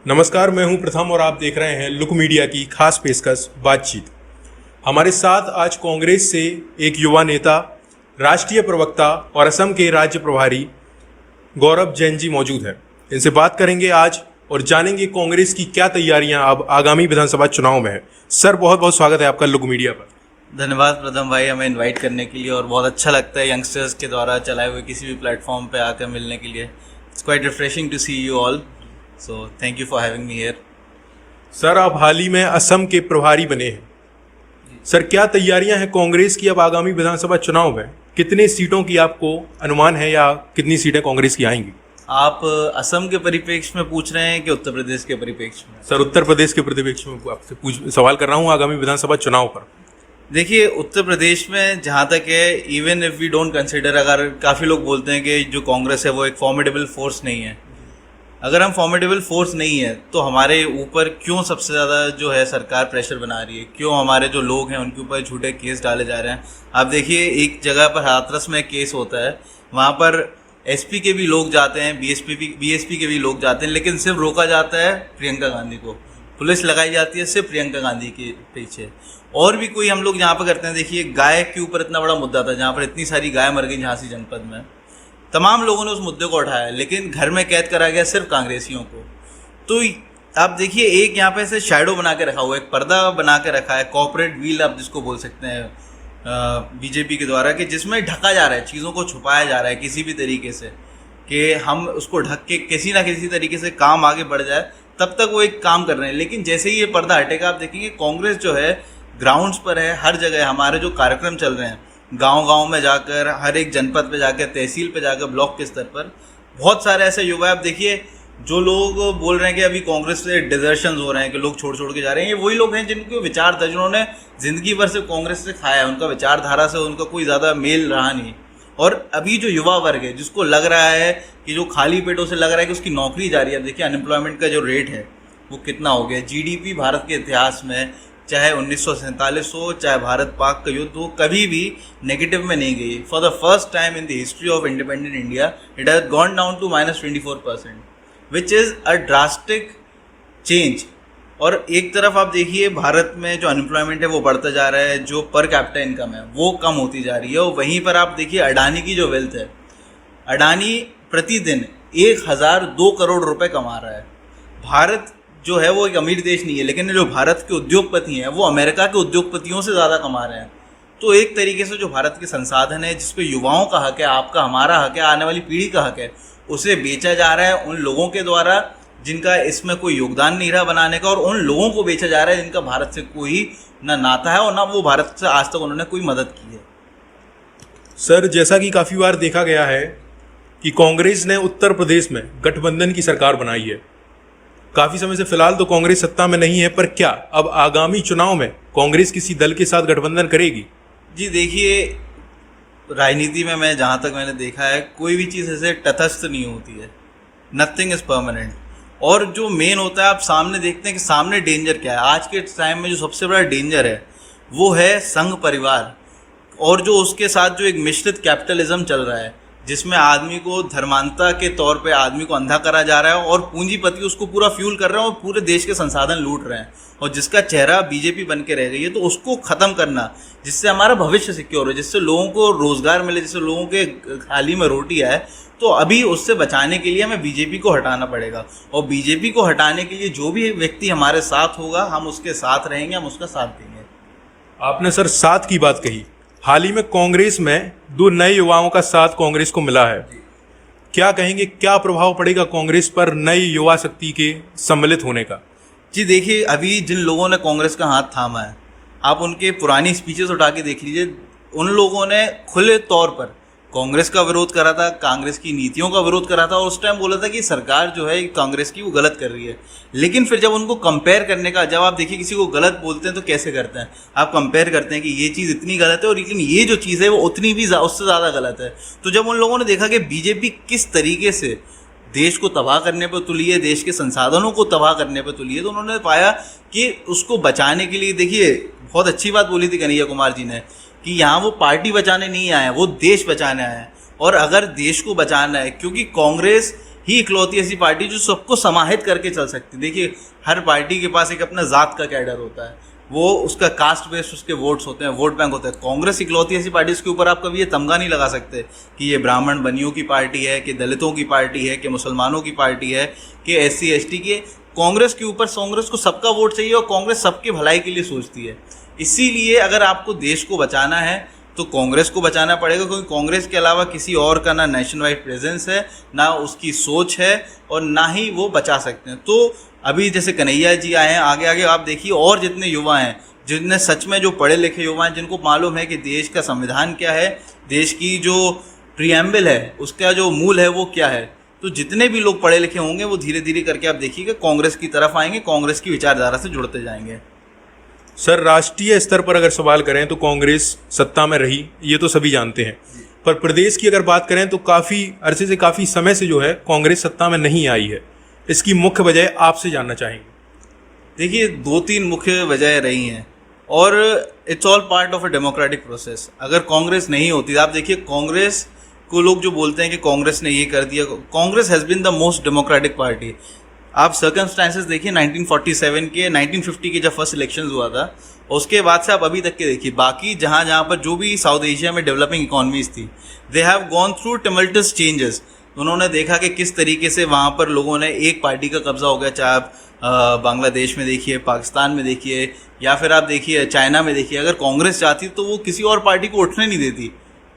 नमस्कार, मैं हूं प्रथम और आप देख रहे हैं लुक मीडिया की खास पेशकश बातचीत। हमारे साथ आज कांग्रेस से एक युवा नेता, राष्ट्रीय प्रवक्ता और असम के राज्य प्रभारी गौरव जैन जी मौजूद हैं। इनसे बात करेंगे आज और जानेंगे कांग्रेस की क्या तैयारियां अब आगामी विधानसभा चुनाव में है। सर, बहुत बहुत स्वागत है आपका लुक मीडिया पर। धन्यवाद प्रथम भाई, हमें इनवाइट करने के लिए और बहुत अच्छा लगता है यंगस्टर्स के द्वारा चलाए हुए किसी भी प्लेटफॉर्म पे आकर मिलने के लिए। It's quite refreshing to see you all, so thank you for having me here. Sir, आप हाल ही में असम के प्रभारी बने हैं। सर, क्या तैयारियां हैं कांग्रेस की अब आगामी विधानसभा चुनाव में? कितने सीटों की आपको अनुमान है या कितनी सीटें कांग्रेस की आएंगी? आप असम के परिप्रेक्ष्य में पूछ रहे हैं कि उत्तर प्रदेश के परिप्रेक्ष्य में? सर, उत्तर प्रदेश के परिप्रेक्ष्य में आपसे सवाल कर रहा हूँ आगामी विधानसभा चुनाव पर। देखिए, उत्तर प्रदेश में जहाँ तक है, even if we don't consider, अगर काफ़ी लोग बोलते हैं कि जो कांग्रेस है वो एक फॉर्मिडेबल फोर्स नहीं है, अगर हम फॉर्मिडेबल फोर्स नहीं है तो हमारे ऊपर क्यों सबसे ज़्यादा जो है सरकार प्रेशर बना रही है? क्यों हमारे जो लोग हैं उनके ऊपर झूठे केस डाले जा रहे हैं? आप देखिए, एक जगह पर हाथरस में केस होता है, वहाँ पर एसपी के भी लोग जाते हैं, बीएसपी के भी लोग जाते हैं, लेकिन सिर्फ रोका जाता है प्रियंका गांधी को, पुलिस लगाई जाती है सिर्फ प्रियंका गांधी के पीछे। और भी कोई हम लोग यहाँ पर करते हैं। देखिए, गाय के ऊपर इतना बड़ा मुद्दा था, जहाँ पर इतनी सारी गाय मर गई झांसी जनपद में, तमाम लोगों ने उस मुद्दे को उठाया, लेकिन घर में कैद करा गया सिर्फ कांग्रेसियों को। तो आप देखिए, एक यहाँ पे ऐसे शैडो बना के रखा हुआ है, एक पर्दा बना के रखा है, कॉर्पोरेट व्हील आप जिसको बोल सकते हैं बीजेपी के द्वारा, कि जिसमें ढका जा रहा है, चीज़ों को छुपाया जा रहा है किसी भी तरीके से, कि हम उसको ढक के किसी ना किसी तरीके से काम आगे बढ़ जाए, तब तक वो एक काम कर रहे हैं। लेकिन जैसे ही ये पर्दा हटेगा, आप देखेंगे कांग्रेस जो है ग्राउंड्स पर है, हर जगह हमारे जो कार्यक्रम चल रहे हैं, गांव-गांव में जाकर, हर एक जनपद पे जाकर, तहसील पे जाकर, ब्लॉक के स्तर पर बहुत सारे ऐसे युवा, आप देखिए, जो लोग बोल रहे हैं कि अभी कांग्रेस से डिजर्शंस हो रहे हैं, कि लोग छोड़ छोड़ के जा रहे हैं, ये वही लोग हैं जिनके विचार था, जिन्होंने जिंदगी भर से कांग्रेस से खाया है, उनका विचारधारा से उनका कोई ज़्यादा मेल रहा नहीं। और अभी जो युवा वर्ग है, जिसको लग रहा है कि जो खाली पेटों से लग रहा है कि उसकी नौकरी जा रही है, देखिए अनएम्प्लॉयमेंट का जो रेट है वो कितना हो गया। जीडीपी भारत के इतिहास में, चाहे 1947 हो, चाहे भारत पाक का युद्ध हो, कभी भी नेगेटिव में नहीं गई। For the first time in the history of independent India it has gone down to -24%, which is a drastic change. और एक तरफ आप देखिए, भारत में जो अनएम्प्लॉयमेंट है वो बढ़ता जा रहा है, जो पर कैपिटा इनकम है वो कम होती जा रही है। और वहीं पर आप देखिए अडानी की जो वेल्थ है, अडानी प्रतिदिन 1002 करोड़ रुपए कमा रहा है। भारत जो है वो एक अमीर देश नहीं है, लेकिन जो भारत के उद्योगपति हैं वो अमेरिका के उद्योगपतियों से ज़्यादा कमा रहे हैं। तो एक तरीके से जो भारत के संसाधन है, जिस पे युवाओं का हक है, आपका हमारा हक है, आने वाली पीढ़ी का हक है, उसे बेचा जा रहा है उन लोगों के द्वारा जिनका इसमें कोई योगदान नहीं रहा बनाने का, और उन लोगों को बेचा जा रहा है जिनका भारत से कोई ना नाता है और ना वो भारत से आज तक उन्होंने कोई मदद की है। सर, जैसा कि काफ़ी बार देखा गया है कि कांग्रेस ने उत्तर प्रदेश में गठबंधन की सरकार बनाई है। काफ़ी समय से फिलहाल तो कांग्रेस सत्ता में नहीं है, पर क्या अब आगामी चुनाव में कांग्रेस किसी दल के साथ गठबंधन करेगी? जी देखिए, राजनीति में मैं जहाँ तक मैंने देखा है, कोई भी चीज़ ऐसे तटस्थ नहीं होती है, नथिंग इज़ परमानेंट। और जो मेन होता है, आप सामने देखते हैं कि सामने डेंजर क्या है। आज के टाइम में जो सबसे बड़ा डेंजर है वो है संघ परिवार, और जो उसके साथ जो एक मिश्रित कैपिटलिज्म चल रहा है, जिसमें आदमी को धर्मांता के तौर पे आदमी को अंधा करा जा रहा है, और पूंजीपति उसको पूरा फ्यूल कर रहे हैं और पूरे देश के संसाधन लूट रहे हैं, और जिसका चेहरा बीजेपी बन के रह गई है। तो उसको ख़त्म करना, जिससे हमारा भविष्य सिक्योर हो, जिससे लोगों को रोज़गार मिले, जिससे लोगों के थाली में रोटी आए, तो अभी उससे बचाने के लिए हमें बीजेपी को हटाना पड़ेगा। और बीजेपी को हटाने के लिए जो भी व्यक्ति हमारे साथ होगा, हम उसके साथ रहेंगे, हम उसका साथ देंगे। आपने सर साथ की बात कही। हाल ही में कांग्रेस में 2 नए युवाओं का साथ कांग्रेस को मिला है। क्या कहेंगे, क्या प्रभाव पड़ेगा कांग्रेस पर नई युवा शक्ति के सम्मिलित होने का? जी देखिए, अभी जिन लोगों ने कांग्रेस का हाथ थामा है, आप उनके पुरानी स्पीचेस उठा के देख लीजिए। उन लोगों ने खुले तौर पर कांग्रेस का विरोध करा था, कांग्रेस की नीतियों का विरोध करा था, और उस टाइम बोला था कि सरकार जो है कांग्रेस की वो गलत कर रही है। लेकिन फिर जब उनको कंपेयर करने का, जब आप देखिए किसी को गलत बोलते हैं तो कैसे करते हैं, आप कंपेयर करते हैं कि ये चीज़ इतनी गलत है और लेकिन ये जो चीज़ है वो उतनी भी उससे ज़्यादा गलत है। तो जब उन लोगों ने देखा कि बीजेपी किस तरीके से देश को तबाह करने पर तुली है, देश के संसाधनों को तबाह करने पर तुली है, तो उन्होंने पाया कि उसको बचाने के लिए, देखिए बहुत अच्छी बात बोली थी कन्हैया कुमार जी ने, कि यहाँ वो पार्टी बचाने नहीं आए हैं, वो देश बचाने आए हैं। और अगर देश को बचाना है, क्योंकि कांग्रेस ही इकलौती ऐसी पार्टी जो सबको समाहित करके चल सकती है। देखिए, हर पार्टी के पास एक अपना जात का कैडर होता है, वो उसका कास्ट बेस्ड उसके वोट्स होते हैं, वोट बैंक होता है। कांग्रेस इकलौती ऐसी पार्टी इसके ऊपर आप कभी ये तमगा नहीं लगा सकते कि ये ब्राह्मण बनियों की पार्टी है, कि दलितों की पार्टी है, कि मुसलमानों की पार्टी है, कि SC ST की। कांग्रेस के ऊपर, कांग्रेस को सबका वोट चाहिए और कांग्रेस सबके भलाई के लिए सोचती है। इसीलिए अगर आपको देश को बचाना है तो कांग्रेस को बचाना पड़ेगा, क्योंकि कांग्रेस के अलावा किसी और का ना नेशन वाइड प्रेजेंस है, ना उसकी सोच है, और ना ही वो बचा सकते हैं। तो अभी जैसे कन्हैया जी आए हैं, आगे आगे आप देखिए और जितने युवा हैं, जितने सच में जो पढ़े लिखे युवा हैं, जिनको मालूम है कि देश का संविधान क्या है, देश की जो प्रियम्बल है उसका जो मूल है वो क्या है, तो जितने भी लोग पढ़े लिखे होंगे वो धीरे धीरे करके आप देखिएगा कांग्रेस की तरफ आएंगे, कांग्रेस की विचारधारा से जुड़ते जाएंगे। सर, राष्ट्रीय स्तर पर अगर सवाल करें तो कांग्रेस सत्ता में रही, ये तो सभी जानते हैं, पर प्रदेश की अगर बात करें तो काफ़ी अरसे से, काफ़ी समय से जो है कांग्रेस सत्ता में नहीं आई है। इसकी मुख्य वजह आपसे जानना चाहेंगे। देखिए, 2-3 मुख्य वजह रही हैं और it's all part of a democratic process. अगर कांग्रेस नहीं होती, आप देखिए कांग्रेस को लोग जो बोलते हैं कि कांग्रेस ने ये कर दिया, Congress has been the most democratic party. आप सर्कमस्टांसेस देखिए 1947 के, 1950 के जब फर्स्ट इलेक्शन हुआ था, उसके बाद से आप अभी तक के देखिए, बाकी जहाँ जहाँ पर जो भी साउथ एशिया में डेवलपिंग इकॉनमीज थी, they have gone through tumultuous changes. उन्होंने देखा कि किस तरीके से वहाँ पर लोगों ने एक पार्टी का कब्जा हो गया, चाहे आप बांग्लादेश में देखिए, पाकिस्तान में देखिए, या फिर आप देखिए चाइना में देखिए। अगर कांग्रेस चाहती तो वो किसी और पार्टी को उठने नहीं देती,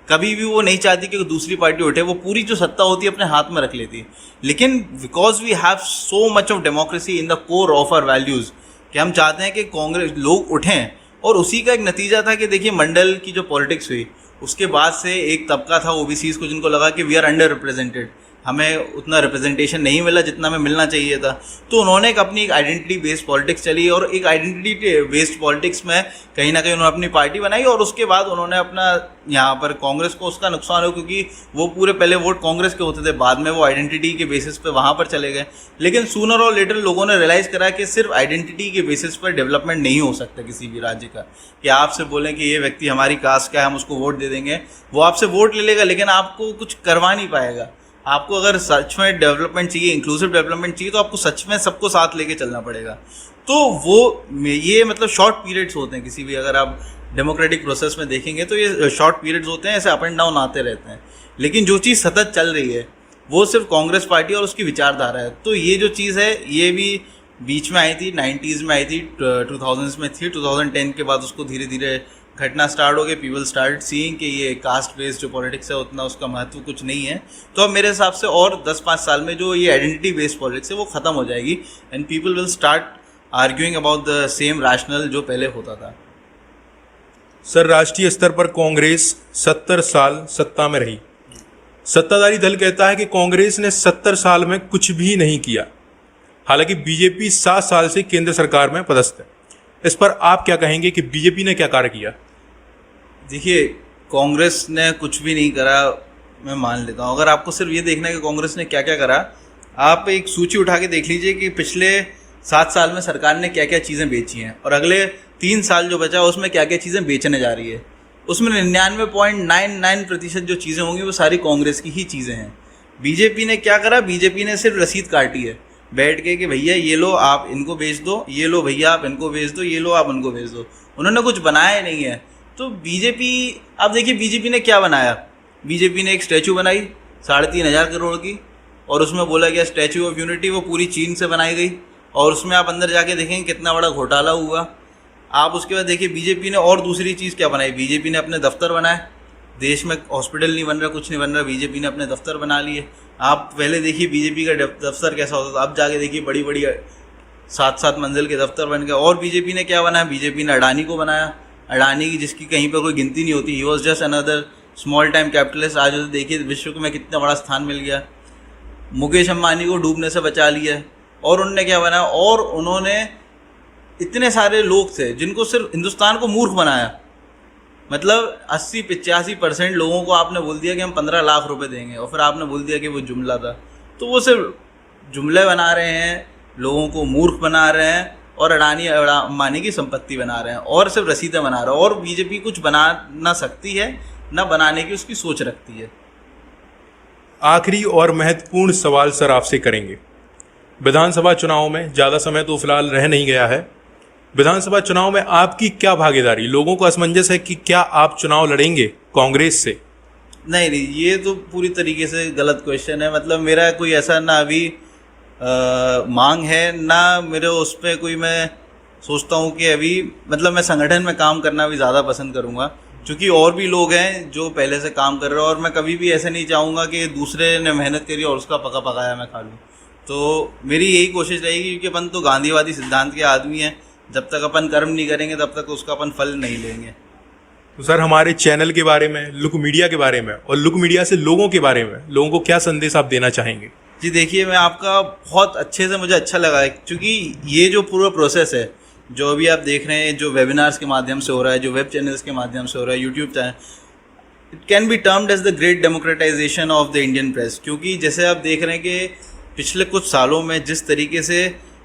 कभी भी वो नहीं चाहती कि दूसरी पार्टी उठे, वो पूरी जो सत्ता होती है अपने हाथ में रख लेती। लेकिन because we have so much of democracy in the core of our values, कि हम चाहते हैं कि कांग्रेस लोग उठें, और उसी का एक नतीजा था कि देखिए मंडल की जो पॉलिटिक्स हुई, उसके बाद से एक तबका था OBCs को, जिनको लगा कि वी आर अंडर रिप्रेजेंटेड, हमें उतना रिप्रेजेंटेशन नहीं मिला जितना हमें मिलना चाहिए था। तो उन्होंने अपनी आइडेंटिटी बेस्ड पॉलिटिक्स चली, और एक आइडेंटिटी बेस्ड पॉलिटिक्स में कहीं ना कहीं उन्होंने अपनी पार्टी बनाई, और उसके बाद उन्होंने अपना यहाँ पर कांग्रेस को उसका नुकसान हो, क्योंकि वो पूरे पहले वोट कांग्रेस के होते थे, बाद में वो आइडेंटिटी के बेसिस पे वहाँ पर चले गए। लेकिन सूनर और लेटर लोगों ने रियलाइज़ करा कि सिर्फ आइडेंटिटी के बेसिस पर डेवलपमेंट नहीं हो सकता किसी भी राज्य का, कि आपसे बोलें कि ये व्यक्ति हमारी कास्ट का है, हम उसको वोट दे देंगे, वो आपसे वोट ले लेगा लेकिन आपको कुछ करवा नहीं पाएगा। आपको अगर सच में डेवलपमेंट चाहिए, इंक्लूसिव डेवलपमेंट चाहिए, तो आपको सच में सबको साथ लेके चलना पड़ेगा। तो वो ये मतलब शॉर्ट पीरियड्स होते हैं किसी भी, अगर आप डेमोक्रेटिक प्रोसेस में देखेंगे तो ये शॉर्ट पीरियड्स होते हैं, ऐसे अप एंड डाउन आते रहते हैं। लेकिन जो चीज़ सतत चल रही है वो सिर्फ कांग्रेस पार्टी और उसकी विचारधारा है। तो ये जो चीज़ है ये भी बीच में आई थी, 90s में आई थी, 2000s में थी, 2010 के बाद उसको धीरे धीरे घटना स्टार्ट हो गई। पीपल स्टार्ट सीइंग कि ये कास्ट बेस्ड जो पॉलिटिक्स है उतना उसका महत्व कुछ नहीं है। तो अब मेरे हिसाब से और 10-5 साल में जो ये आइडेंटिटी बेस्ड पॉलिटिक्स है वो ख़त्म हो जाएगी, and people will start arguing about the same rational जो पहले होता था। सर, राष्ट्रीय स्तर पर कांग्रेस 70 साल सत्ता में रही। सत्ताधारी दल कहता है कि कांग्रेस ने 70 साल में कुछ भी नहीं किया, हालांकि बीजेपी 7 साल से केंद्र सरकार में पदस्थ है। इस पर आप क्या कहेंगे कि बीजेपी ने क्या कार्य किया? देखिए, कांग्रेस ने कुछ भी नहीं करा, मैं मान लेता हूँ। अगर आपको सिर्फ ये देखना है कि कांग्रेस ने क्या क्या करा, आप एक सूची उठा के देख लीजिए कि पिछले 7 साल में सरकार ने क्या क्या चीज़ें बेची हैं, और अगले 3 साल जो बचा उसमें क्या क्या चीज़ें बेचने जा रही है। उसमें 99.99% जो चीज़ें होंगी वो सारी कांग्रेस की ही चीज़ें हैं। बीजेपी ने क्या करा? बीजेपी ने सिर्फ रसीद काटी है बैठ के कि भैया ये लो आप इनको बेच दो, ये लो भैया आप इनको बेच दो, ये लो आप उनको बेच दो। उन्होंने कुछ बनाया नहीं है। तो बीजेपी, आप देखिए बीजेपी ने क्या बनाया। बीजेपी ने एक स्टैचू बनाई 3,500 करोड़ की, और उसमें बोला गया स्टैचू ऑफ यूनिटी, वो पूरी चीन से बनाई गई, और उसमें आप अंदर जाके देखेंगे कितना बड़ा घोटाला हुआ। आप उसके बाद देखिए बीजेपी ने और दूसरी चीज़ क्या बनाई। बीजेपी ने अपने दफ्तर बनाए, देश में हॉस्पिटल नहीं बन रहा, कुछ नहीं बन रहा, बीजेपी ने अपने दफ्तर बना लिए। आप पहले देखिए बीजेपी का दफ्तर कैसा होता था, अब जाके देखिए बड़ी बड़ी 7-7 मंजिल के दफ्तर बन गए। और बीजेपी ने क्या बनाया? बीजेपी ने अडानी को बनाया, अडानी की जिसकी कहीं पर कोई गिनती नहीं होती। He was just another small time capitalist. आज उसे देखिए विश्व में कितना बड़ा स्थान मिल गया। मुकेश अंबानी को डूबने से बचा लिया। और उन्होंने क्या बनाया? और उन्होंने इतने सारे लोग थे जिनको सिर्फ हिंदुस्तान को मूर्ख बनाया। मतलब 80-85% लोगों को आपने बोल दिया कि हम 15 लाख रुपए देंगे, और फिर आपने बोल दिया कि वो जुमला था। तो वो सिर्फ जुमले बना रहे हैं, लोगों को मूर्ख बना रहे हैं, और अडानी अंबानी की संपत्ति बना रहे हैं, और सिर्फ रसीदें बना रहे हैं। और बीजेपी कुछ बना ना सकती है, ना बनाने की उसकी सोच रखती है। आखिरी और महत्वपूर्ण सवाल सर आपसे करेंगे। विधानसभा चुनाव में ज़्यादा समय तो फिलहाल रह नहीं गया है। विधानसभा चुनाव में आपकी क्या भागीदारी? लोगों को असमंजस है कि क्या आप चुनाव लड़ेंगे कांग्रेस से? नहीं नहीं, ये तो पूरी तरीके से गलत क्वेश्चन है। मतलब मेरा कोई ऐसा ना अभी मांग है ना मेरे उस पर कोई, मैं सोचता हूँ कि अभी मतलब मैं संगठन में काम करना भी ज़्यादा पसंद करूँगा, क्योंकि और भी लोग हैं जो पहले से काम कर रहे हैं और मैं कभी भी ऐसा नहीं चाहूँगा कि दूसरे ने मेहनत करी और उसका पका पकाया मैं खा लूँ। तो मेरी यही कोशिश रहेगी, क्योंकि अपन तो गांधीवादी सिद्धांत के आदमी हैं, जब तक अपन कर्म नहीं करेंगे तब तक उसका अपन फल नहीं लेंगे। तो सर हमारे चैनल के बारे में, लुक मीडिया के बारे में और लुक मीडिया से लोगों के बारे में लोगों को क्या संदेश आप देना चाहेंगे? जी देखिए, मैं आपका बहुत अच्छे से, मुझे अच्छा लगा है, क्योंकि ये जो पूरा प्रोसेस है जो अभी आप देख रहे हैं, जो वेबिनार्स के माध्यम से हो रहा है, जो वेब चैनल्स के माध्यम से हो रहा है, YouTube channel, it can be termed as the great democratisation of the Indian press. क्योंकि जैसे आप देख रहे हैं कि पिछले कुछ सालों में जिस तरीके से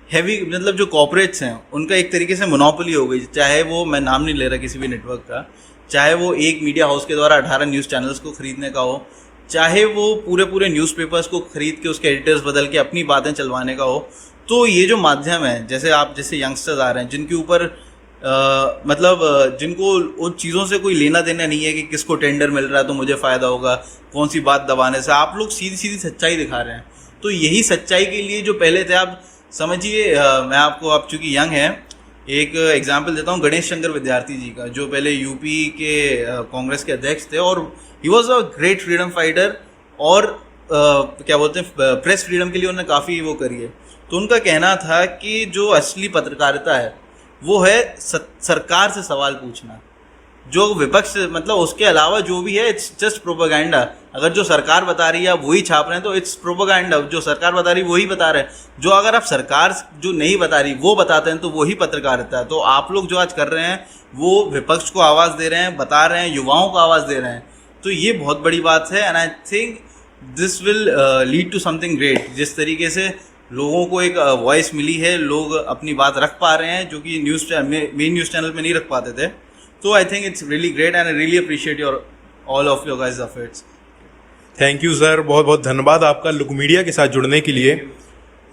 हैवी, मतलब जो कॉर्पोरेट्स हैं उनका एक तरीके से मोनोपोली हो गई, चाहे वो, मैं नाम नहीं ले रहा किसी भी नेटवर्क का, चाहे वो एक मीडिया हाउस के द्वारा 18 न्यूज़ चैनल्स को खरीदने का हो, चाहे वो पूरे न्यूज़पेपर्स को खरीद के उसके एडिटर्स बदल के अपनी बातें चलवाने का हो। तो ये जो माध्यम है, जैसे यंगस्टर्स आ रहे हैं जिनके ऊपर जिनको उन चीज़ों से कोई लेना देना नहीं है कि किसको टेंडर मिल रहा है तो मुझे फ़ायदा होगा, कौन सी बात दबाने से, आप लोग सीधी सीधी सच्चाई दिखा रहे हैं। तो यही सच्चाई के लिए जो पहले थे, आप समझिए, मैं आपको, आप चूँकि यंग हैं, एक एग्जाम्पल देता हूँ गणेश शंकर विद्यार्थी जी का, जो पहले यूपी के कांग्रेस के अध्यक्ष थे और he was a great freedom fighter, और क्या बोलते हैं, प्रेस फ्रीडम के लिए उन्होंने काफ़ी वो करी है। तो उनका कहना था कि जो असली पत्रकारिता है वो है सरकार से सवाल पूछना। जो विपक्ष, मतलब उसके अलावा जो भी है, इट्स जस्ट प्रोपेगेंडा। अगर जो सरकार बता रही है आप वही छाप रहे हैं तो इट्स प्रोपेगेंडा। जो सरकार बता रही है वही बता रहे हैं। जो अगर आप सरकार जो नहीं बता रही वो बताते हैं तो वही पत्रकारिता है। तो आप लोग जो आज कर रहे हैं वो विपक्ष को आवाज़ दे रहे हैं, बता रहे हैं, युवाओं को आवाज़ दे रहे हैं। तो ये बहुत बड़ी बात है, and I think this will lead to something great. जिस तरीके से लोगों को एक वॉइस मिली है, लोग अपनी बात रख पा रहे हैं जो कि मेन न्यूज़ चैनल में नहीं रख पाते थे। तो I think it's really great and I really appreciate all of your guys efforts. Thank you sir, बहुत बहुत धन्यवाद आपका लुक मीडिया के साथ जुड़ने के लिए।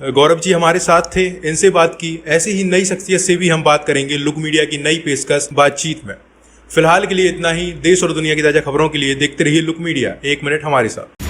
गौरव जी हमारे साथ थे, इनसे बात की। ऐसी ही नई शख्सियत से भी हम बात करेंगे लुक मीडिया की नई पेशकश बातचीत में। फिलहाल के लिए इतना ही। देश और दुनिया की ताज़ा खबरों के लिए देखते रहिए लुक मीडिया। 1 मिनट हमारे साथ।